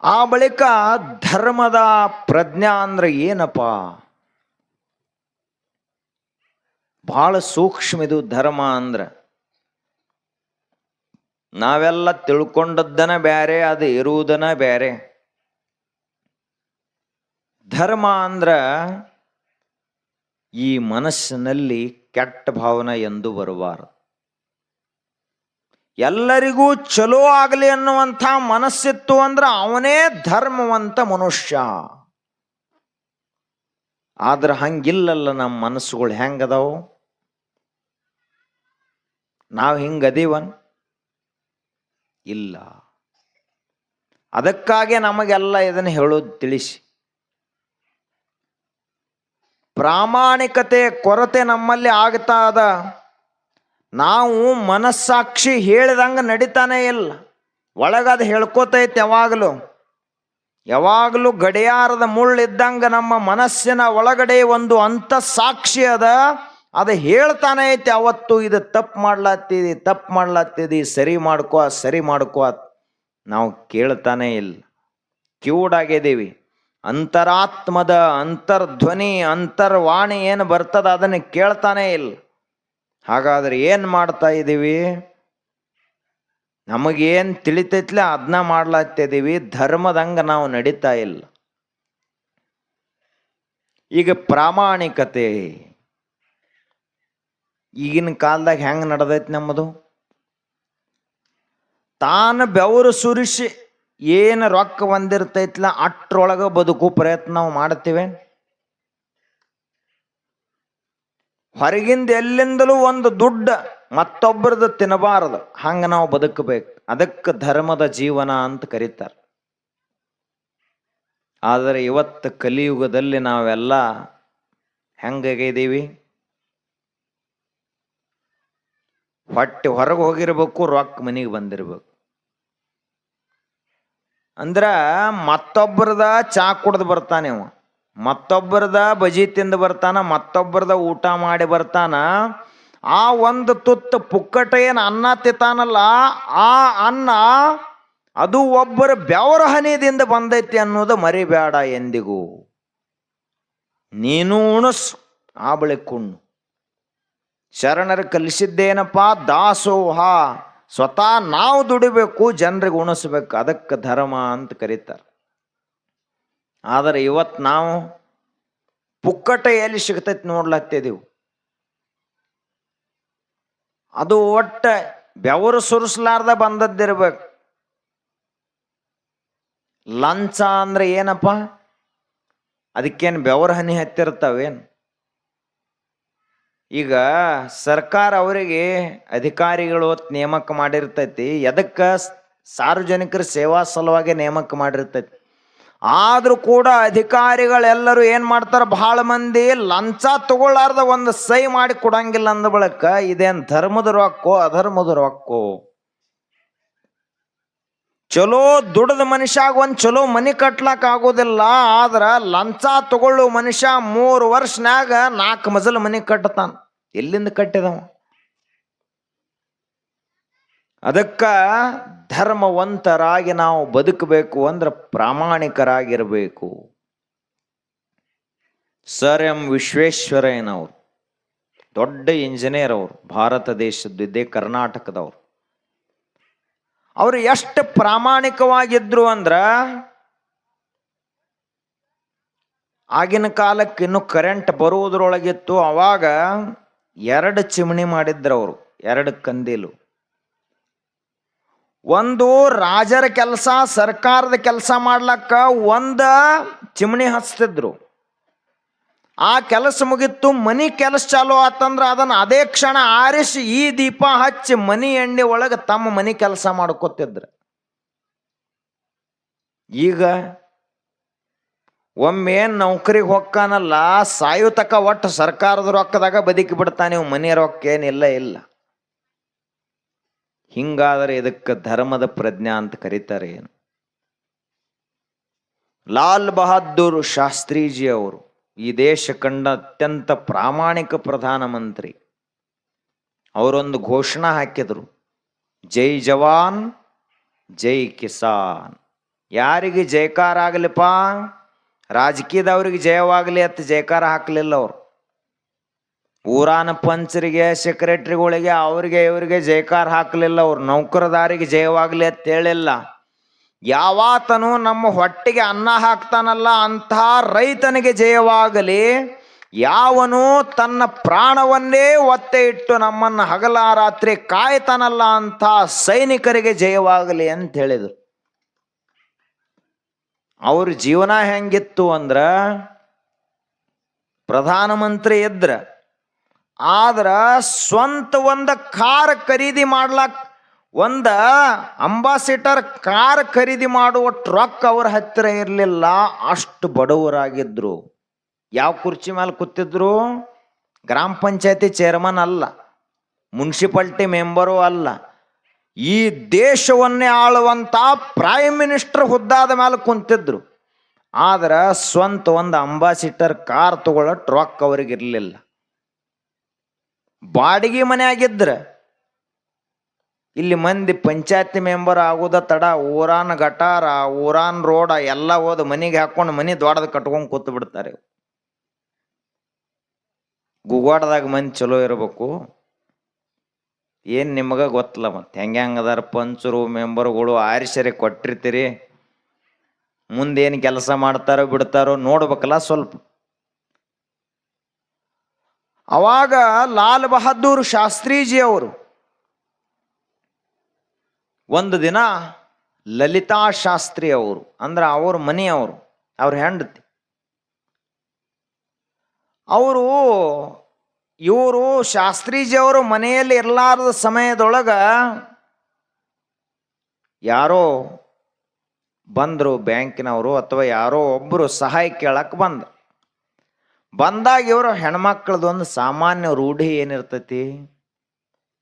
ಆ ಬಳಿಕ ಧರ್ಮದ ಪ್ರಜ್ಞಾ ಅಂದ್ರೆ ಏನಪ್ಪ, ಬಹಳ ಸೂಕ್ಷ್ಮ ಇದು ಧರ್ಮ ಅಂದ್ರ. ನಾವೆಲ್ಲ ತಿಳ್ಕೊಂಡದ್ದನ ಬ್ಯಾರೆ, ಅದು ಇರುವುದನ ಬ್ಯಾರೆ. ಧರ್ಮ ಅಂದ್ರ ಈ ಮನಸ್ಸಿನಲ್ಲಿ ಕೆಟ್ಟ ಭಾವನೆ ಎಂದು ಬರಬಾರದು. ಎಲ್ಲರಿಗೂ ಚಲೋ ಆಗಲಿ ಅನ್ನುವಂಥ ಮನಸ್ಸಿತ್ತು ಅಂದ್ರೆ ಅವನೇ ಧರ್ಮವಂತ ಮನುಷ್ಯ. ಆದ್ರೆ ಹಂಗಿಲ್ಲಲ್ಲ, ನಮ್ಮ ಮನಸ್ಸುಗಳು ಹೆಂಗದಾವು, ನಾವು ಹಿಂಗದೀವನ್ ಇಲ್ಲ. ಅದಕ್ಕಾಗಿ ನಮಗೆಲ್ಲ ಇದನ್ನು ಹೇಳೋದು ತಿಳಿಸಿ. ಪ್ರಾಮಾಣಿಕತೆ ಕೊರತೆ ನಮ್ಮಲ್ಲಿ ಆಗ್ತಾ ಅದ. ನಾವು ಮನಸ್ಸಾಕ್ಷಿ ಹೇಳಿದಂಗೆ ನಡೀತಾನೆ ಇಲ್ಲ, ಒಳಗದು ಹೇಳ್ಕೋತೈತೆ. ಯಾವಾಗಲೂ ಗಡಿಯಾರದ ಮುಳ್ಳಿದ್ದಂಗೆ ನಮ್ಮ ಮನಸ್ಸಿನ ಒಳಗಡೆ ಒಂದು ಅಂತಃಸಾಕ್ಷಿ ಅದ, ಅದು ಹೇಳ್ತಾನೆ ಐತೆ. ಅವತ್ತು ಇದು ತಪ್ಪು ಮಾಡ್ಲತ್ತಿದಿ, ಸರಿ ಮಾಡ್ಕೋ. ನಾವು ಕೇಳ್ತಾನೆ ಇಲ್ಲ, ಕಿವುಡಾಗಿದ್ದೀವಿ. ಅಂತರಾತ್ಮದ ಅಂತರ್ಧ್ವನಿ ಅಂತರ್ವಾಣಿ ಏನು ಬರ್ತದ ಅದನ್ನು ಕೇಳ್ತಾನೆ ಇಲ್ಲ. ಹಾಗಾದ್ರೆ ಏನು ಮಾಡ್ತಾ ಇದ್ದೀವಿ? ನಮಗೇನು ತಿಳಿತೈತ್ಲೆ ಅದನ್ನ ಮಾಡ್ಲಾತ್ತಿದ್ದೀವಿ, ಧರ್ಮದಂಗ ನಾವು ನಡೀತಾ ಇಲ್ಲ. ಈಗ ಪ್ರಾಮಾಣಿಕತೆ ಈಗಿನ ಕಾಲದಾಗ ಹೆಂಗೆ ನಡೆದೈತಿ ನಮ್ಮದು? ತಾನು ಬೆವರು ಸುರಿಸಿ ಏನು ರೊಕ್ಕ ಬಂದಿರ್ತೈತ್ಲ ಅಟ್ರೊಳಗೆ ಬದುಕು ಪ್ರಯತ್ನ ನಾವು ಮಾಡ್ತೀವಿ. ಹೊರಗಿಂದ ಎಲ್ಲಿಂದಲೂ ಒಂದು ದುಡ್ಡು ಮತ್ತೊಬ್ಬರದ್ದು ತಿನ್ನಬಾರದು, ಹಂಗೆ ನಾವು ಬದುಕಬೇಕು. ಅದಕ್ಕೆ ಧರ್ಮದ ಜೀವನ ಅಂತ ಕರೀತಾರೆ. ಆದರೆ ಇವತ್ತು ಕಲಿಯುಗದಲ್ಲಿ ನಾವೆಲ್ಲ ಹೆಂಗಾಗಿದ್ದೀವಿ? ಹೊಟ್ಟೆ ಹೊರಗೆ ಹೋಗಿರ್ಬೇಕು, ರೊಕ್ಕ ಮನೆಗೆ ಬಂದಿರ್ಬೇಕು. ಅಂದ್ರ ಮತ್ತೊಬ್ಬರದ ಚಾ ಕುಡ್ದು ಬರ್ತಾನೆ ಅವ, ಮತ್ತೊಬ್ಬರದ ಬಜಿ ತಿಂದು ಬರ್ತಾನ, ಮತ್ತೊಬ್ಬರದ ಊಟ ಮಾಡಿ ಬರ್ತಾನ. ಆ ಒಂದು ತುತ್ತು ಪುಕ್ಕಟ ಏನು ಅನ್ನ ತಿಂತಾನಲ್ಲ, ಆ ಅನ್ನ ಅದು ಒಬ್ಬರ ಬೆವರ ಹನಿದಿಂದ ಬಂದೈತಿ ಅನ್ನೋದು ಮರಿಬೇಡ ಎಂದಿಗೂ. ನೀನು ಉಣಸು, ಆ ಬಳಿಕ ಉಣ್ಣು. ಶರಣರು ಕಲಿಸಿದ್ದೇನಪ್ಪ? ದಾಸೋಹ. ಸ್ವತಃ ನಾವು ದುಡಿಬೇಕು, ಜನರಿಗೆ ಉಣಿಸ್ಬೇಕು. ಅದಕ್ಕೆ ಧರ್ಮ ಅಂತ ಕರೀತಾರೆ. ಆದರೆ ಇವತ್ತು ನಾವು ಪುಕ್ಕಟ ಎಲ್ಲಿ ಸಿಗ್ತೈತಿ ನೋಡ್ಲತ್ತಿದೀವಿ. ಅದು ಒಟ್ಟ ಬೆವರು ಸುರಿಸಲಾರ್ದ ಬಂದದ್ದಿರ್ಬೇಕು. ಲಂಚ ಅಂದ್ರೆ ಏನಪ್ಪ? ಅದಕ್ಕೇನು ಬೆವರ ಹನಿ ಹತ್ತಿರ್ತಾವೇನು? ಈಗ ಸರ್ಕಾರ ಅವರಿಗೆ ಅಧಿಕಾರಿಗಳು ನೇಮಕ ಮಾಡಿರ್ತೈತಿ. ಎದಕ್ಕೆ? ಸಾರ್ವಜನಿಕರ ಸೇವಾ ಸಲುವಾಗಿ ನೇಮಕ ಮಾಡಿರ್ತೈತಿ. ಆದ್ರೂ ಕೂಡ ಅಧಿಕಾರಿಗಳೆಲ್ಲರೂ ಏನ್ ಮಾಡ್ತಾರೆ, ಬಹಳ ಮಂದಿ ಲಂಚ ತಗೊಳ್ಳಾರ್ದ ಒಂದು ಸೈ ಮಾಡಿ ಕೊಡಂಗಿಲ್ಲ. ಅಂದ ಬಳಕ ಇದೇನ್ ಧರ್ಮದ ರೊಕ್ಕೋ ಅಧರ್ಮದ ರೊಕ್ಕೋ? ಚಲೋ ದುಡ್ದ ಮನುಷ್ಯಾಗ ಒಂದು ಚಲೋ ಮನಿ ಕಟ್ಲಾಕ ಆಗೋದಿಲ್ಲ. ಆದ್ರ ಲಂಚ ತಗೊಳ್ಳೋ ಮನುಷ್ಯ 3 ವರ್ಷನ್ಯಾಗ 4 ಮಜಲು ಮನಿ ಕಟ್ಟತಾನ. ಎಲ್ಲಿಂದ ಕಟ್ಟಿದವ? ಅದಕ್ಕ ಧರ್ಮವಂತರಾಗಿ ನಾವು ಬದುಕಬೇಕು ಅಂದ್ರೆ ಪ್ರಾಮಾಣಿಕರಾಗಿರಬೇಕು. ಸರ್ ಎಂ ವಿಶ್ವೇಶ್ವರಯ್ಯನವರು ದೊಡ್ಡ ಇಂಜಿನಿಯರ್, ಅವರು ಭಾರತ ದೇಶದ್ದು, ಇದೇ ಕರ್ನಾಟಕದವರು. ಅವರು ಎಷ್ಟು ಪ್ರಾಮಾಣಿಕವಾಗಿದ್ರು ಅಂದ್ರ, ಆಗಿನ ಕಾಲಕ್ಕೆ ಇನ್ನು ಕರೆಂಟ್ ಬರುವುದರೊಳಗಿತ್ತು. ಅವಾಗ 2 ಚಿಮಣಿ ಮಾಡಿದ್ರು ಅವರು, 2 ಕಂದೀಲು. ಒಂದು ರಾಜರ ಕೆಲಸ, ಸರ್ಕಾರದ ಕೆಲಸ ಮಾಡ್ಲಕ್ಕ 1 ಚಿಮಣಿ ಹಚ್ತಿದ್ರು. ಆ ಕೆಲಸ ಮುಗಿತ್ತು, ಮನಿ ಕೆಲಸ ಚಾಲು ಆತಂದ್ರ ಅದನ್ನ ಅದೇ ಕ್ಷಣ ಆರಿಸಿ ಈ ದೀಪ ಹಚ್ಚಿ ಮನಿ ಎಣ್ಣೆ ಒಳಗೆ ತಮ್ಮ ಮನಿ ಕೆಲಸ ಮಾಡ್ಕೊತಿದ್ರು. ಈಗ ಒಮ್ಮೆ ನೌಕರಿಗೆ ಹೊಕ್ಕಾನಲ್ಲ, ಸಾಯುತಕ ಒಟ್ಟು ಸರ್ಕಾರದ ರೊಕ್ಕದಾಗ ಬದುಕಿ ಬಿಡ್ತಾನೆ. ಮನೆ ರೊಕ್ಕ ಏನಿಲ್ಲ ಇಲ್ಲ. ಹಿಂಗಾದರೆ ಇದಕ್ಕೆ ಧರ್ಮದ ಪ್ರಜ್ಞಾ ಅಂತ ಕರೀತಾರೆ ಏನು? ಲಾಲ್ ಬಹದ್ದೂರ್ ಶಾಸ್ತ್ರೀಜಿ ಅವರು ಈ ದೇಶ ಕಂಡ ಅತ್ಯಂತ ಪ್ರಾಮಾಣಿಕ ಪ್ರಧಾನಮಂತ್ರಿ. ಅವರೊಂದು ಘೋಷಣೆ ಹಾಕಿದ್ರು, ಜೈ ಜವಾನ್ ಜೈ ಕಿಸಾನ್. ಯಾರಿಗೆ ಜಯಕಾರ ಆಗಲಿಪ್ಪ? ರಾಜಕೀಯದವ್ರಿಗೆ ಜಯವಾಗಲಿ ಅಂತ ಜಯಕಾರ ಹಾಕಲಿಲ್ಲ ಅವರು. ಊರಾನ ಪಂಚರಿಗೆ ಸೆಕ್ರೆಟರಿಗಳಿಗೆ ಅವ್ರಿಗೆ ಇವರಿಗೆ ಜಯಕಾರ ಹಾಕಲಿಲ್ಲ ಅವರು. ನೌಕರದಾರಿಗೆ ಜಯವಾಗಲಿ ಅಂತ ಹೇಳಿಲ್ಲ. ಯಾವಾತನು ನಮ್ಮ ಹೊಟ್ಟೆಗೆ ಅನ್ನ ಹಾಕ್ತಾನಲ್ಲ ಅಂತಹ ರೈತನಿಗೆ ಜಯವಾಗಲಿ, ಯಾವನು ತನ್ನ ಪ್ರಾಣವನ್ನೇ ಒತ್ತೆ ಇಟ್ಟು ನಮ್ಮನ್ನು ಹಗಲ ರಾತ್ರಿ ಕಾಯ್ತಾನಲ್ಲ ಅಂತ ಸೈನಿಕರಿಗೆ ಜಯವಾಗಲಿ ಅಂತ ಹೇಳಿದರು. ಅವ್ರ ಜೀವನ ಹೆಂಗಿತ್ತು ಅಂದ್ರ, ಪ್ರಧಾನಮಂತ್ರಿ ಇದ್ರ ಆದ್ರ ಸ್ವಂತ ಒಂದು ಕಾರ್ ಖರೀದಿ ಮಾಡ್ಲಾಕ್, ಒಂದ ಅಂಬಾಸಿಡರ್ ಕಾರ್ ಖರೀದಿ ಮಾಡುವ ಟ್ರಕ್ ಅವ್ರ ಹತ್ತಿರ ಇರಲಿಲ್ಲ. ಅಷ್ಟು ಬಡವರಾಗಿದ್ರು. ಯಾವ ಕುರ್ಚಿ ಮೇಲೆ ಕೂತಿದ್ರು? ಗ್ರಾಮ ಪಂಚಾಯತಿ ಚೇರ್ಮನ್ ಅಲ್ಲ, ಮುನ್ಸಿಪಾಲ್ಟಿ ಮೆಂಬರು ಅಲ್ಲ, ಈ ದೇಶವನ್ನೇ ಆಳುವಂತ ಪ್ರೈಮ್ ಮಿನಿಸ್ಟರ್ ಹುದ್ದಾದ ಮೇಲೆ ಕುಂತಿದ್ರು. ಆದ್ರೆ ಸ್ವಂತ ಒಂದು ಅಂಬಾಸಿಡರ್ ಕಾರ್ ತಗೊಳ್ಳೋ ಟ್ರಕ್ ಅವ್ರಿಗಿರ್ಲಿಲ್ಲ. ಬಾಡಿಗೆ ಮನೆ ಆಗಿದ್ರ ಇಲ್ಲಿ ಮಂದಿ ಪಂಚಾಯತಿ ಮೆಂಬರ್ ಆಗೋದ ತಡ ಊರಾನ್ ಗಟಾರ, ಊರಾನ್ ರೋಡ ಎಲ್ಲ ಹೋದ ಮನೆಗೆ ಹಾಕೊಂಡು ಮನೆ ದೊಡ್ಡದ ಕಟ್ಕೊಂಡು ಕೂತು ಬಿಡ್ತಾರೆ. ಗುಗ್ವಾಡದಾಗ ಮಂದಿ ಚಲೋ ಇರಬೇಕು. ಏನ್ ನಿಮಗ ಗೊತ್ತಲ್ಲ ಮತ್ತೆ ಹೆಂಗದಾರ ಪಂಚರು ಮೆಂಬರ್ಗಳು ಆರಿಸರಿ ಕೊಟ್ಟಿರ್ತೀರಿ. ಮುಂದೇನು ಕೆಲಸ ಮಾಡ್ತಾರೋ ಬಿಡ್ತಾರೋ ನೋಡ್ಬೇಕಲ್ಲ ಸ್ವಲ್ಪ. ಅವಾಗ ಲಾಲ್ ಬಹದ್ದೂರ್ ಶಾಸ್ತ್ರೀಜಿ ಅವರು ಒಂದು ದಿನ ಲಲಿತಾ ಶಾಸ್ತ್ರಿ ಅವರು ಅಂದ್ರ ಅವ್ರ ಮನೆಯವರು, ಅವ್ರ ಹೆಂಡತಿ, ಅವರು ಇವರು ಶಾಸ್ತ್ರೀಜಿ ಅವರು ಮನೆಯಲ್ಲಿ ಇರಲಾರದ ಸಮಯದೊಳಗ ಯಾರೋ ಬಂದರು, ಬ್ಯಾಂಕಿನವರು ಅಥವಾ ಯಾರೋ ಒಬ್ಬರು ಸಹಾಯ ಕೇಳಕ್ ಬಂದಾಗ ಇವರು ಹೆಣ್ಮಕ್ಳದೊಂದು ಸಾಮಾನ್ಯ ರೂಢಿ ಏನಿರ್ತೈತಿ,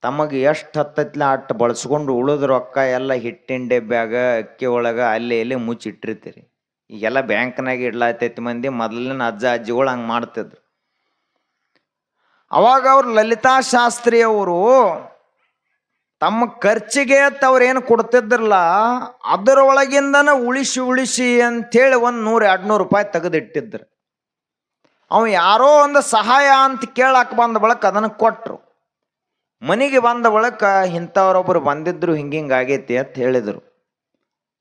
ತಮಗೆ ಎಷ್ಟು ಹತ್ತೈತ್ಲ ಅಟ್ಟು ಬಳಸ್ಕೊಂಡು ಉಳಿದ ರೊಕ್ಕ ಎಲ್ಲ ಹಿಟ್ಟಿನ ಡಬ್ಬ್ಯಾಗ ಅಕ್ಕಿ ಒಳಗ ಅಲ್ಲಿ ಇಲ್ಲಿ ಮುಚ್ಚಿಟ್ಟಿರ್ತೀರಿ. ಈಗೆಲ್ಲ ಬ್ಯಾಂಕ್ನಾಗ ಇಡ್ಲಾತೈತಿ ಮಂದಿ, ಮೊದಲಿನ ಅಜ್ಜ ಅಜ್ಜಿಗಳು ಹಂಗೆ ಮಾಡ್ತಿದ್ರು. ಅವಾಗ ಅವ್ರು ಲಲಿತಾ ಶಾಸ್ತ್ರಿ ಅವರು ತಮ್ಮ ಖರ್ಚಿಗೆ ಅವ್ರೇನು ಕೊಡ್ತಿದ್ರಲ್ಲ ಅದರೊಳಗಿಂದನ ಉಳಿಸಿ ಅಂಥೇಳಿ 100-200 ರೂಪಾಯಿ ತೆಗೆದಿಟ್ಟಿದ್ರು. ಅವ ಯಾರೋ ಒಂದು ಸಹಾಯ ಅಂತ ಕೇಳಕ್ಕೆ ಬಂದ ಬಳಕ ಅದನ್ನು ಕೊಟ್ರು. ಮನೆಗೆ ಬಂದ ಬಳಕ ಇಂಥವ್ರೊಬ್ಬರು ಬಂದಿದ್ರು, ಹಿಂಗಾಗೈತಿ ಅಂತ ಹೇಳಿದರು.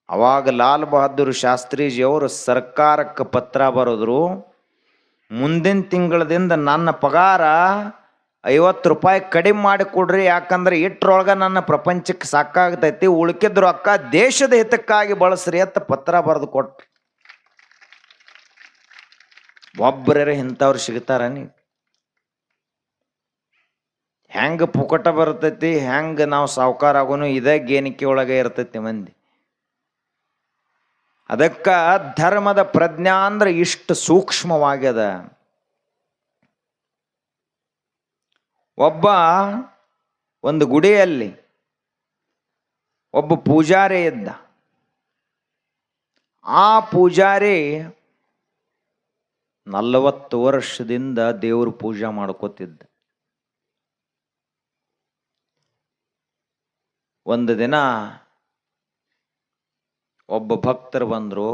ಅವಾಗ ಲಾಲ್ ಬಹದ್ದೂರ್ ಶಾಸ್ತ್ರೀಜಿ ಅವರು ಸರ್ಕಾರಕ್ಕೆ ಪತ್ರ ಬರೆದ್ರು, ಮುಂದಿನ ತಿಂಗಳದಿಂದ ನನ್ನ ಪಗಾರ 50 ರೂಪಾಯಿ ಕಡಿಮೆ ಮಾಡಿ ಕೊಡ್ರಿ, ಯಾಕಂದ್ರೆ ಇಟ್ರೊಳಗ ನನ್ನ ಪ್ರಪಂಚಕ್ಕೆ ಸಾಕಾಗ್ತೈತಿ, ಉಳ್ಕಿದ್ರು ಅಕ್ಕ ದೇಶದ ಹಿತಕ್ಕಾಗಿ ಬಳಸ್ರಿ ಅಂತ ಪತ್ರ ಬರೆದು ಕೊಟ್ರಿ. ಒಬ್ಬರೇ ಇಂಥವ್ರು ಸಿಗ್ತಾರ? ನೀವು ಹೆಂಗ ಪುಕಟ ಬರ್ತೈತಿ, ಹೆಂಗ ನಾವು ಸಾವುಕಾರ ಆಗೋನು ಇದೇ ಗೇಣಿಕೆ ಒಳಗೆ ಇರ್ತೈತಿ ಮಂದಿ. ಅದಕ್ಕ ಧರ್ಮದ ಪ್ರಜ್ಞಾ ಅಂದ್ರೆ ಇಷ್ಟು ಸೂಕ್ಷ್ಮವಾಗ್ಯದ. ಒಂದು ಗುಡಿಯಲ್ಲಿ ಒಬ್ಬ ಪೂಜಾರಿ ಇದ್ದ. ಆ ಪೂಜಾರಿ 40 ವರ್ಷದಿಂದ ದೇವ್ರ ಪೂಜಾ ಮಾಡ್ಕೋತಿದ್ದ. ಒಂದು ದಿನ ಒಬ್ಬ ಭಕ್ತರು ಬಂದರು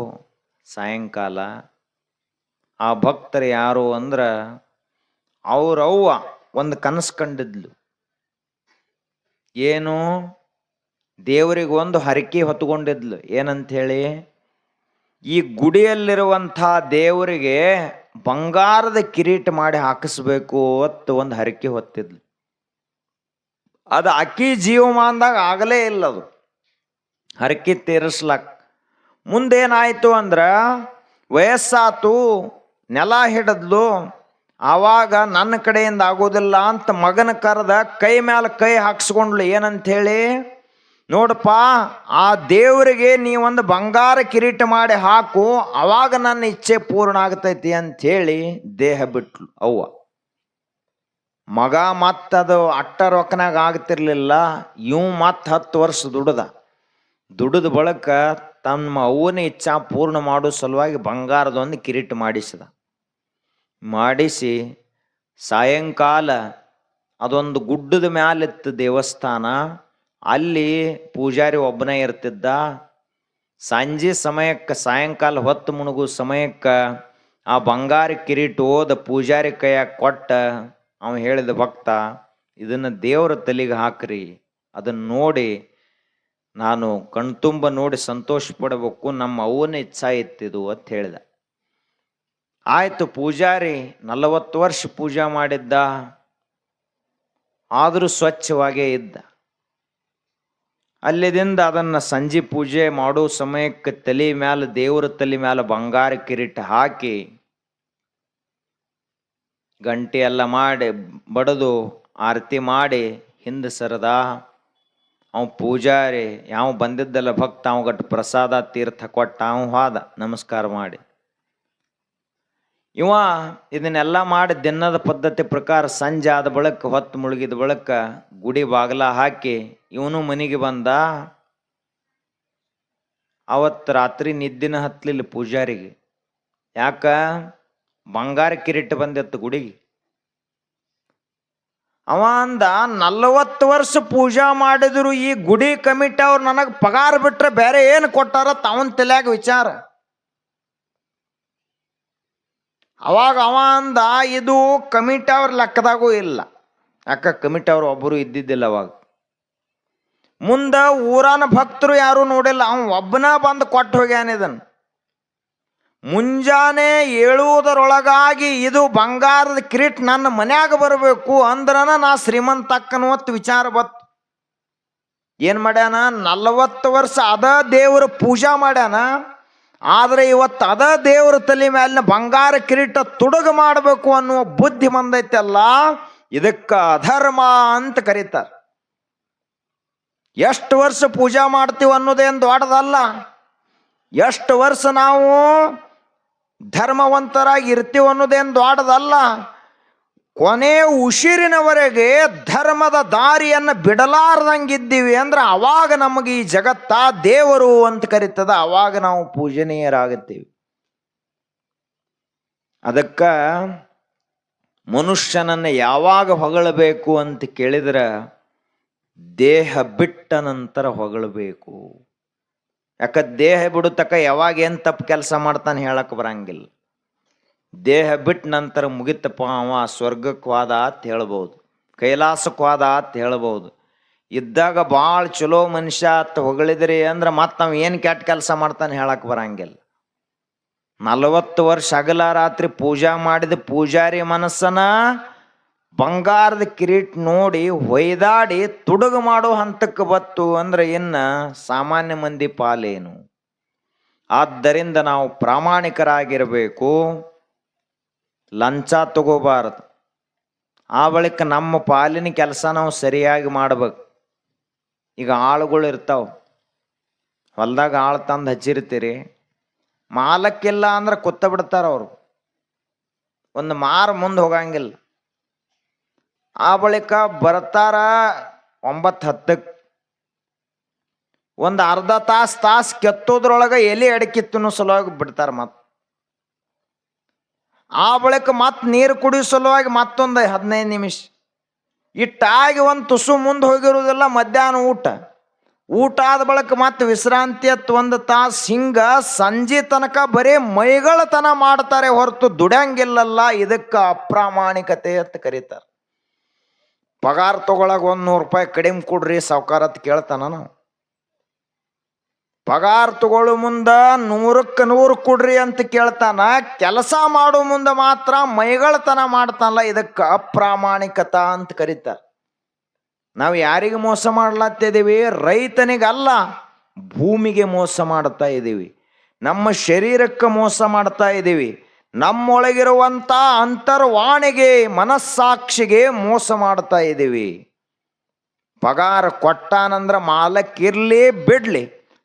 ಸಾಯಂಕಾಲ. ಆ ಭಕ್ತರು ಯಾರು ಅಂದ್ರ ಅವ್ರವ್ವ ಒಂದು ಕನಸು ಕಂಡಿದ್ಲು. ಏನು? ದೇವರಿಗೆ ಒಂದು ಹರಕೆ ಹೊತ್ಕೊಂಡಿದ್ಲು. ಏನಂತ ಹೇಳಿ, ಈ ಗುಡಿಯಲ್ಲಿರುವಂಥ ದೇವರಿಗೆ ಬಂಗಾರದ ಕಿರೀಟ ಮಾಡಿ ಹಾಕಿಸ್ಬೇಕು ಅಂತ ಒಂದು ಹರಕೆ ಹೊತ್ತಿದ್ಲು. ಅದು ಅಕ್ಕಿ ಜೀವಮಾನದಾಗ ಆಗಲೇ ಇಲ್ಲ ಅದು ಹರಕೆ ತೀರಿಸ್ಲಾಕ. ಮುಂದೇನಾಯ್ತು ಅಂದ್ರ ವಯಸ್ಸಾತು, ನೆಲ ಹಿಡಿದ್ಲು. ಆವಾಗ ನನ್ನ ಕಡೆಯಿಂದ ಆಗೋದಿಲ್ಲ ಅಂತ ಮಗನ ಕರೆದ ಕೈ ಮೇಲೆ ಕೈ ಹಾಕ್ಸ್ಕೊಂಡ್ಲು. ಏನಂತ ಹೇಳಿ, ನೋಡಪ್ಪ ಆ ದೇವರಿಗೆ ನೀವೊಂದು ಬಂಗಾರ ಕಿರೀಟ ಮಾಡಿ ಹಾಕು, ಅವಾಗ ನನ್ನ ಇಚ್ಛೆ ಪೂರ್ಣ ಆಗ್ತೈತಿ ಅಂಥೇಳಿ ದೇಹ ಬಿಟ್ಲು ಅವ್ವ. ಮಗ ಮತ್ತದು ಅಟ್ಟ ರೊಕ್ಕನಾಗ ಆಗ್ತಿರ್ಲಿಲ್ಲ. ಇವ್ 10 ವರ್ಷ ದುಡಿದ ಬಳಕ ತಮ್ಮ ಅವ್ವನ ಇಚ್ಛಾ ಪೂರ್ಣ ಮಾಡೋ ಸಲುವಾಗಿ ಬಂಗಾರದೊಂದು ಕಿರೀಟ ಮಾಡಿಸಿ ಸಾಯಂಕಾಲ ಅದೊಂದು ಗುಡ್ಡದ ಮ್ಯಾಲಿತ್ತು ದೇವಸ್ಥಾನ. ಅಲ್ಲಿ ಪೂಜಾರಿ ಒಬ್ಬನೇ ಇರ್ತಿದ್ದ. ಸಂಜೆ ಸಮಯಕ್ಕೆ ಸಾಯಂಕಾಲ ಹೊತ್ತು ಮುಳುಗು ಸಮಯಕ್ಕೆ ಆ ಬಂಗಾರ ಕಿರೀಟ ಓದ ಪೂಜಾರಿ ಕೈಯಾಗ ಕೊಟ್ಟ ಅವ ಹೇಳಿದ ಭಕ್ತ ಇದನ್ನ ದೇವರ ತಲೆಗೆ ಹಾಕ್ರಿ, ಅದನ್ನ ನೋಡಿ ನಾನು ಕಣ್ತುಂಬ ನೋಡಿ ಸಂತೋಷ ಪಡಬೇಕು, ನಮ್ಮ ಅವನ ಇಚ್ಛಾ ಇತ್ತಿದು ಅಂತ ಹೇಳಿದ. ಆಯ್ತು, ಪೂಜಾರಿ 40 ವರ್ಷ ಪೂಜಾ ಮಾಡಿದ್ದ, ಆದರೂ ಸ್ವಚ್ಛವಾಗೇ ಇದ್ದ. ಅಲ್ಲಿದಿಂದ ಅದನ್ನ ಸಂಜೆ ಪೂಜೆ ಮಾಡೋ ಸಮಯಕ್ಕೆ ತಲೆ ಮ್ಯಾಲ ದೇವರ ತಲೆ ಮ್ಯಾಲ ಬಂಗಾರ ಕಿರೀಟ ಹಾಕಿ ಗಂಟೆ ಎಲ್ಲ ಮಾಡಿ ಬಡದು ಆರತಿ ಮಾಡಿ ಹಿಂದೆ ಸರದ. ಅವ ಪೂಜಾರಿ ಯಾವ ಬಂದಿದ್ದಲ್ಲ ಭಕ್ತ ಅವಗಟ್ಟು ಪ್ರಸಾದ ತೀರ್ಥ ಕೊಟ್ಟ. ಅವ ಹೋದ ನಮಸ್ಕಾರ ಮಾಡಿ. ಇವ ಇದನ್ನೆಲ್ಲ ಮಾಡಿ ದಿನದ ಪದ್ಧತಿ ಪ್ರಕಾರ ಸಂಜೆ ಆದ ಬಳಿಕ ಹೊತ್ತು ಮುಳುಗಿದ ಬಳಿಕ ಗುಡಿ ಬಾಗಲ ಹಾಕಿ ಇವನು ಮನೆಗೆ ಬಂದ. ಅವತ್ತು ರಾತ್ರಿ ನಿದ್ದಿನ ಹತ್ಲಿಲ್ಲ ಪೂಜಾರಿಗೆ. ಯಾಕ? ಬಂಗಾರ ಕಿರೀಟ ಬಂದಿತ್ತು ಗುಡಿಗೆ. ಅವ ಅಂದ 40 ವರ್ಷ ಪೂಜಾ ಮಾಡಿದ್ರು ಈ ಗುಡಿ ಕಮಿಟಿ ಅವ್ರು ನನಗೆ ಪಗಾರ ಬಿಟ್ರೆ ಬೇರೆ ಏನು ಕೊಟ್ಟಾರ ಅವನ ತಲೆಯಾಗ ವಿಚಾರ. ಅವಾಗ ಅವ ಅಂದ ಇದು ಕಮಿಟಿ ಅವ್ರ ಲೆಕ್ಕದಾಗೂ ಇಲ್ಲ. ಯಾಕ? ಕಮಿಟಿ ಅವ್ರು ಒಬ್ಬರು ಇದ್ದಿದ್ದಿಲ್ಲ ಅವಾಗ. ಮುಂದ ಊರನ ಭಕ್ತರು ಯಾರು ನೋಡಿಲ್ಲ, ಅವ ಒಬ್ಬನ ಬಂದು ಕೊಟ್ಟು ಹೋಗ್ಯಾನ ಇದನ್ನು. ಮುಂಜಾನೆ ಏಳುವುದರೊಳಗಾಗಿ ಇದು ಬಂಗಾರದ ಕಿರೀಟ್ ನನ್ನ ಮನ್ಯಾಗ ಬರಬೇಕು ಅಂದ್ರನ ನಾ ಶ್ರೀಮಂತ ಅಕ್ಕನ್ವತ್ತು ವಿಚಾರ ಬತ್ತು. ಏನ್ ಮಾಡ್ಯಾನ? 40 ವರ್ಷ ಅದ ದೇವರ ಪೂಜಾ ಮಾಡ್ಯಾನ. ಆದ್ರೆ ಇವತ್ತು ಅದ ದೇವರ ತಲೆ ಮೇಲಿನ ಬಂಗಾರ ಕಿರೀಟ ತುಡುಗು ಮಾಡಬೇಕು ಅನ್ನುವ ಬುದ್ಧಿ ಬಂದೈತಲ್ಲ, ಇದಕ್ಕ ಅಧರ್ಮ ಅಂತ ಕರೀತಾರೆ. ಎಷ್ಟು ವರ್ಷ ಪೂಜಾ ಮಾಡ್ತೀವಿ ಅನ್ನೋದೇನು ದೊಡ್ಡದಲ್ಲ. ಎಷ್ಟು ವರ್ಷ ನಾವು ಧರ್ಮವಂತರಾಗಿ ಇರ್ತೀವಿ ಅನ್ನೋದೇನು ದೊಡ್ಡದಲ್ಲ. ಕೊನೆ ಉಸಿರಿನವರೆಗೆ ಧರ್ಮದ ದಾರಿಯನ್ನು ಬಿಡಲಾರ್ದಂಗಿದ್ದೀವಿ ಅಂದ್ರೆ ಅವಾಗ ನಮಗೆ ಈ ಜಗತ್ತ ದೇವರು ಅಂತ ಕರೀತದ. ಅವಾಗ ನಾವು ಪೂಜನೀಯರಾಗುತ್ತೀವಿ. ಅದಕ್ಕ ಮನುಷ್ಯನನ್ನು ಯಾವಾಗ ಹೊಗಳಬೇಕು ಅಂತ ಕೇಳಿದ್ರೆ ದೇಹ ಬಿಟ್ಟ ನಂತರ ಹೊಗಳಬೇಕು. ಯಾಕ? ದೇಹ ಬಿಡುತ್ತಕ ಯಾವಾಗ ಏನು ತಪ್ಪು ಕೆಲಸ ಮಾಡ್ತಾನೆ ಹೇಳಕ್ ಬರಂಗಿಲ್ಲ. ದೇಹ ಬಿಟ್ಟ ನಂತರ ಮುಗಿತಪ್ಪ ಅವ ಸ್ವರ್ಗಕ್ಕೆ ಹೋದ ಅಂತ ಹೇಳ್ಬೋದು, ಕೈಲಾಸಕ್ಕೆ ಹೋದ ಅಂತ ಹೇಳ್ಬೋದು. ಇದ್ದಾಗ ಭಾಳ ಚಲೋ ಮನುಷ್ಯ ಅಂತ ಹೊಗಳಿದ್ರಿ ಅಂದ್ರೆ ಮತ್ತೆ ನಾವು ಏನು ಕೆಟ್ಟ ಕೆಲಸ ಮಾಡ್ತಾನೆ ಹೇಳಕ್ ಬರಂಗಿಲ್ಲ. 40 ವರ್ಷ ಹಗಲ ರಾತ್ರಿ ಪೂಜಾ ಮಾಡಿದ ಪೂಜಾರಿ ಮನಸ್ಸನ ಬಂಗಾರದ ಕಿರೀಟ್ ನೋಡಿ ಹೊಯ್ದಾಡಿ ತುಡುಗು ಮಾಡೋ ಹಂತಕ್ಕೆ ಬತ್ತು ಅಂದ್ರೆ ಇನ್ನ ಸಾಮಾನ್ಯ ಮಂದಿ ಪಾಲೇನು. ಆದ್ದರಿಂದ ನಾವು ಪ್ರಾಮಾಣಿಕರಾಗಿರಬೇಕು, ಲಂಚ ತಗೋಬಾರದು. ಆ ಬಳಿಕ ನಮ್ಮ ಪಾಲಿನ ಕೆಲಸ ನಾವು ಸರಿಯಾಗಿ ಮಾಡ್ಬೇಕು. ಈಗ ಆಳುಗಳು ಇರ್ತಾವ, ಹೊಲ್ದಾಗ ಆಳು ತಂದು ಹಚ್ಚಿರ್ತೀರಿ, ಮಾಲಕ್ಕಿಲ್ಲ ಅಂದ್ರೆ ಕೂತ ಬಿಡ್ತಾರ ಅವರು, ಒಂದು ಮಾರು ಮುಂದೆ ಹೋಗಂಗಿಲ್ಲ. ಆ ಬಳಿಕ ಬರ್ತಾರ 9-10ಕ್ಕೆ, ಒಂದು ಅರ್ಧ ತಾಸು ಕೆತ್ತೋದ್ರೊಳಗೆ ಎಲೆ ಅಡಕಿತ್ತೂ ಸಲುವಾಗಿ ಬಿಡ್ತಾರೆ. ಆ ಬಳಿಕ ಮತ್ತೆ ನೀರು ಕುಡಿಯೋ ಸಲುವಾಗಿ ಮತ್ತೊಂದು 15 ನಿಮಿಷ ಇಟ್ಟಾಗಿ ಒಂದು ತುಸು ಮುಂದೆ ಹೋಗಿರೋದಿಲ್ಲ. ಮಧ್ಯಾಹ್ನ ಊಟ ಆದ ಬಳಿಕ ಮತ್ತೆ ವಿಶ್ರಾಂತಿ ಅತ್ತು 1 ತಾಸು. ಹಿಂಗ ಸಂಜೆ ತನಕ ಬರೀ ಮೈಗಳತನ ಮಾಡ್ತಾರೆ ಹೊರತು ದುಡ್ಯಂಗಿಲ್ಲಲ್ಲ. ಇದಕ್ಕೆ ಅಪ್ರಾಮಾಣಿಕತೆ ಅಂತ ಕರೀತಾರೆ. ಪಗಾರ ತಗೊಳಗ 100 ರೂಪಾಯಿ ಕಡಿಮೆ ಕೊಡ್ರಿ ಸಾವ್ಕಾರ ಅಂತ ಕೇಳ್ತಾನ ನಾವು. ಪಗಾರ ತಗೊಳ್ಳೋ ಮುಂದ 100ಕ್ಕೆ 100 ಕೊಡ್ರಿ ಅಂತ ಕೇಳ್ತಾನ. ಕೆಲಸ ಮಾಡೋ ಮುಂದೆ ಮಾತ್ರ ಮೈಗಳತನ ಮಾಡ್ತಾನಲ್ಲ, ಇದಕ್ಕೆ ಅಪ್ರಾಮಾಣಿಕತ ಅಂತ ಕರೀತಾರೆ. ನಾವು ಯಾರಿಗೆ ಮೋಸ ಮಾಡ್ಲತ್ತಿದ್ದೀವಿ? ರೈತನಿಗಲ್ಲ, ಭೂಮಿಗೆ ಮೋಸ ಮಾಡ್ತಾ ಇದ್ದೀವಿ. ನಮ್ಮ ಶರೀರಕ್ಕೆ ಮೋಸ ಮಾಡ್ತಾ ಇದ್ದೀವಿ. ನಮ್ಮೊಳಗಿರುವಂಥ ಅಂತರ್ವಾಣಿಗೆ, ಮನಸ್ಸಾಕ್ಷಿಗೆ ಮೋಸ ಮಾಡ್ತಾ ಇದ್ದೀವಿ. ಪಗಾರ ಕೊಟ್ಟಾನಂದ್ರೆ ಮಾಲಕ್ಕಿರ್ಲಿ ಬಿಡ್ಲಿ,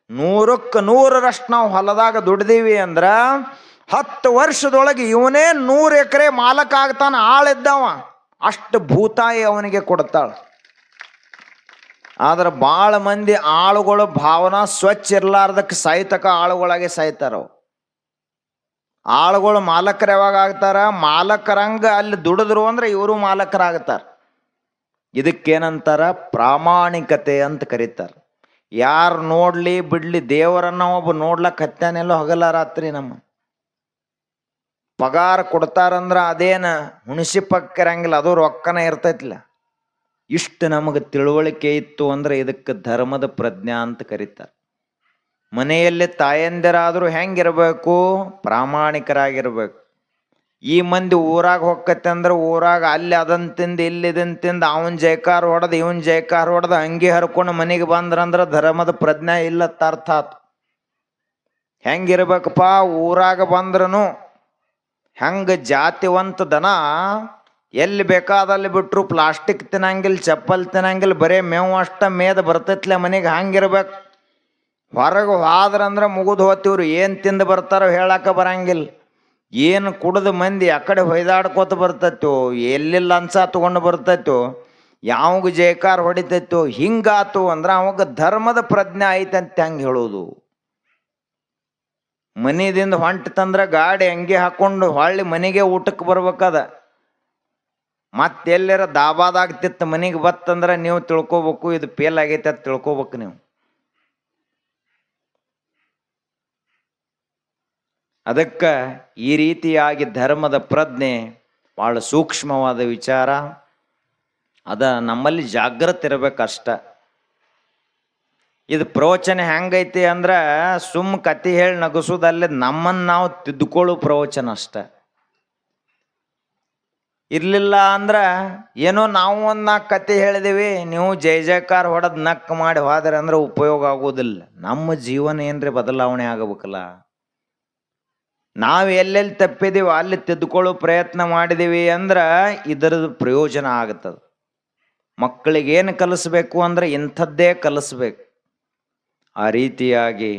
100ಕ್ಕೆ 100ರಷ್ಟು ನಾವು ಹೊಲದಾಗ ದುಡ್ದೀವಿ ಅಂದ್ರೆ 10 ವರ್ಷದೊಳಗೆ ಇವನೇ 100 ಎಕರೆ ಮಾಲಕ ಆಗ್ತಾನ. ಆಳಿದ್ದವ ಅಷ್ಟು ಭೂತಾಯಿ ಅವನಿಗೆ ಕೊಡ್ತಾಳ. ಆದ್ರೆ ಭಾಳ ಮಂದಿ ಆಳುಗಳು ಭಾವನಾ ಸ್ವಚ್ಛ ಇರ್ಲಾರ್ದಕ್ಕೆ ಸಾಯ್ತಕ ಆಳುಗಳಾಗೆ ಸಾಯ್ತಾರ. ಆಳುಗಳು ಮಾಲಕರು ಯಾವಾಗ ಆಗ್ತಾರ? ಮಾಲಕರಂಗ ಅಲ್ಲಿ ದುಡಿದ್ರು ಅಂದ್ರೆ ಇವರು ಮಾಲಕರಾಗ್ತಾರ. ಇದಕ್ಕೇನಂತಾರ? ಪ್ರಾಮಾಣಿಕತೆ ಅಂತ ಕರೀತಾರೆ. ಯಾರು ನೋಡ್ಲಿ ಬಿಡ್ಲಿ ದೇವರನ್ನ ಒಬ್ಬ ನೋಡ್ಲಕ್ ಹತ್ತಾನೆಲ್ಲೋ ಹಗಲ ರಾತ್ರಿ ನಮ್ಮ ಪಗಾರ ಕೊಡ್ತಾರಂದ್ರ ಅದೇನ ಹುಣಸಿ ಪಕ್ಕಿರಂಗಿಲ್ಲ, ಅದು ರೊಕ್ಕನ ಇರ್ತೈತಿಲ್ಲ. ಇಷ್ಟು ನಮಗೆ ತಿಳುವಳಿಕೆ ಇತ್ತು ಅಂದ್ರೆ ಇದಕ್ಕೆ ಧರ್ಮದ ಪ್ರಜ್ಞಾ ಅಂತ ಕರೀತಾರೆ. ಮನೆಯಲ್ಲಿ ತಾಯಂದಿರಾದರೂ ಹೆಂಗಿರ್ಬೇಕು? ಪ್ರಾಮಾಣಿಕರಾಗಿರ್ಬೇಕು. ಈ ಮಂದಿ ಊರಾಗ ಹೊಕ್ಕತ್ತೆ ಅಂದ್ರೆ ಊರಾಗ ಅಲ್ಲಿ ಅದನ್ ತಿಂದು ಇಲ್ಲಿ ಇದನ್ ತಿಂದು ಅವನ್ ಜೈಕಾರ ಹೊಡೆದು ಇವನ್ ಜೈಕಾರ ಹೊಡೆದು ಅಂಗಿ ಹರ್ಕೊಂಡು ಮನೆಗೆ ಬಂದ್ರಂದ್ರ ಧರ್ಮದ ಪ್ರಜ್ಞೆ ಇಲ್ಲತ್ತ ಅರ್ಥ ಆತು. ಹೆಂಗಿರ್ಬೇಕಪ್ಪ? ಊರಾಗ ಬಂದ್ರನು ಹೆಂಗ ಜಾತಿವಂತ ದನ ಎಲ್ಲಿ ಬೇಕಾದಲ್ಲಿ ಬಿಟ್ರು ಪ್ಲಾಸ್ಟಿಕ್ ತಿನ್ನಂಗಿಲ್ಲ, ಚಪ್ಪಲ್ ತಿನ್ನಂಗಿಲ್ಲ, ಬರೇ ಮೇವು ಅಷ್ಟ ಮೇದ ಬರ್ತೈತ್ಲೆ ಮನೆಗೆ. ಹಂಗಿರ್ಬೇಕು. ಹೊರಗೆ ಹೋದ್ರಂದ್ರೆ ಮುಗಿದು ಹೋತಿವ್ರು, ಏನು ತಿಂದು ಬರ್ತಾರೋ ಹೇಳಕ್ಕ ಬರಂಗಿಲ್ಲ. ಏನು ಕುಡ್ದು ಮಂದಿ ಆ ಕಡೆ ಹೊಯ್ದಾಡ್ಕೋತ ಬರ್ತೈತೋ, ಎಲ್ಲಿಲ್ಲ ಅನ್ಸ ತಗೊಂಡು ಬರ್ತೈತೋ, ಯಾವಾಗ ಜೈಕಾರ ಹೊಡಿತೈತೋ. ಹಿಂಗಾತು ಅಂದ್ರೆ ಅವಾಗ ಧರ್ಮದ ಪ್ರಜ್ಞೆ ಐತಂತ ಹೆಂಗೆ ಹೇಳೋದು? ಮನಿದಿಂದ ಹೊಂಟತಂದ್ರೆ ಗಾಡಿ ಹಂಗೆ ಹಾಕೊಂಡು ಹೊಳ್ಳಿ ಮನೆಗೆ ಊಟಕ್ಕೆ ಬರ್ಬೇಕದ. ಮತ್ತೆಲ್ಲರ ದಾಬಾದಾಗ್ತಿತ್ತು ಮನೆಗೆ ಬತ್ತಂದ್ರೆ ನೀವು ತಿಳ್ಕೊಬೇಕು ಇದು ಫೇಲ್ ಆಗೈತೆ ಅಂತ ತಿಳ್ಕೊಬೇಕು ನೀವು. ಅದಕ್ಕೆ ಈ ರೀತಿಯಾಗಿ ಧರ್ಮದ ಪ್ರಜ್ಞೆ ಭಾಳ ಸೂಕ್ಷ್ಮವಾದ ವಿಚಾರ ಅದ. ನಮ್ಮಲ್ಲಿ ಜಾಗೃತಿ ಇರಬೇಕಷ್ಟ. ಇದು ಪ್ರವಚನ ಹೆಂಗೈತಿ ಅಂದ್ರೆ ಸುಮ್ಮ ಕತೆ ಹೇಳಿ ನಗಸೋದಲ್ಲೇ ನಮ್ಮನ್ನು ನಾವು ತಿದ್ದುಕೊಳ್ಳೋ ಪ್ರವಚನ ಅಷ್ಟ. ಇರ್ಲಿಲ್ಲ ಅಂದ್ರೆ ಏನೋ ನಾವು ಒಂದು 4 ಕತೆ ಹೇಳಿದೀವಿ, ನೀವು ಜೈ ಜೈಕಾರ ಹೊಡೆದ್ ನಕ್ ಮಾಡಿ ಹೋದ್ರೆ ಅಂದ್ರೆ ಉಪಯೋಗ ಆಗೋದಿಲ್ಲ. ನಮ್ಮ ಜೀವನ ಏನ್ರಿ ಬದಲಾವಣೆ ಆಗಬೇಕಲ್ಲ. ನಾವು ಎಲ್ಲೆಲ್ಲಿ ತಪ್ಪಿದೀವಿ ಅಲ್ಲಿ ತಿದ್ದುಕೊಳ್ಳೋ ಪ್ರಯತ್ನ ಮಾಡಿದೀವಿ ಅಂದ್ರೆ ಇದರದ್ದು ಪ್ರಯೋಜನ ಆಗ್ತದೆ. ಮಕ್ಕಳಿಗೆ ಏನು ಕಲಿಸ್ಬೇಕು ಅಂದ್ರೆ ಇಂಥದ್ದೇ ಕಲಿಸ್ಬೇಕು. ಆ ರೀತಿಯಾಗಿ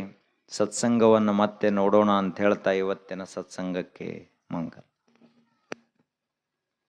ಸತ್ಸಂಗವನ್ನು ಮತ್ತೆ ನೋಡೋಣ ಅಂತ ಹೇಳ್ತಾ ಇವತ್ತಿನ ಸತ್ಸಂಗಕ್ಕೆ ಮಂಗಲ.